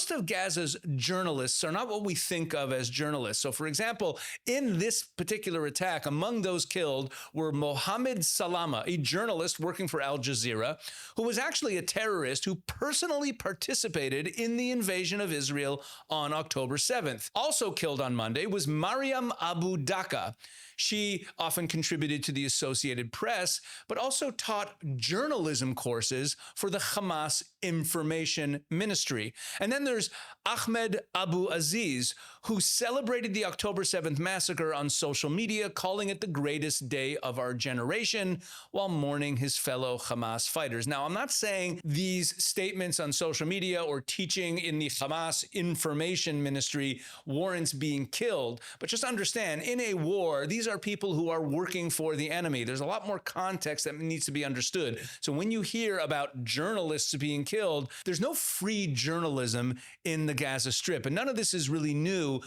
most of Gaza's journalists are not what we think of as journalists. So, for example, in this particular attack, among those killed were Mohammed Salama, a journalist working for Al Jazeera, who was actually a terrorist who personally participated in the invasion of Israel on October 7th. Also killed on Monday was Mariam Abu Daka. She often contributed to the Associated Press, but also taught journalism courses for the Hamas Information Ministry. And then there's Ahmed Abu Aziz, who celebrated the October 7th massacre on social media, calling it the greatest day of our generation, while mourning his fellow Hamas fighters. Now, I'm not saying these statements on social media or teaching in the Hamas Information Ministry warrants being killed, but just understand, in a war, these are people who are working for the enemy. There's a lot more context that needs to be understood. So when you hear about journalists being killed, there's no free journalism in the Gaza Strip. And none of this is really new.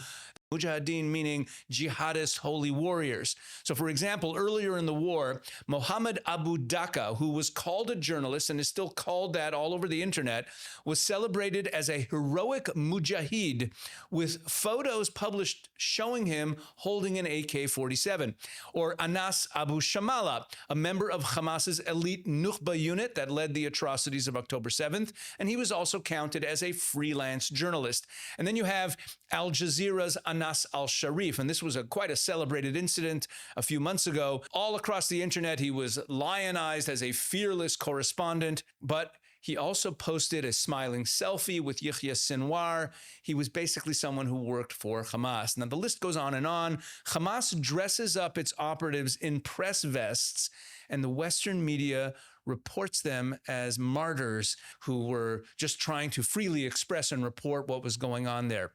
Mujahideen meaning jihadist holy warriors. So, for example, earlier in the war, Mohammed Abu Daka, who was called a journalist and is still called that all over the internet, was celebrated as a heroic mujahid with photos published showing him holding an AK-47. Or Anas Abu Shamala, a member of Hamas's elite Nukhba unit that led the atrocities of October 7th, and he was also counted as a freelance journalist. And then you have Al Jazeera's Anas al-Sharif, and this was quite a celebrated incident a few months ago. All across the internet, he was lionized as a fearless correspondent, but he also posted a smiling selfie with Yahya Sinwar. He was basically someone who worked for Hamas. Now, the list goes on and on. Hamas dresses up its operatives in press vests, and the Western media reports them as martyrs who were just trying to freely express and report what was going on there.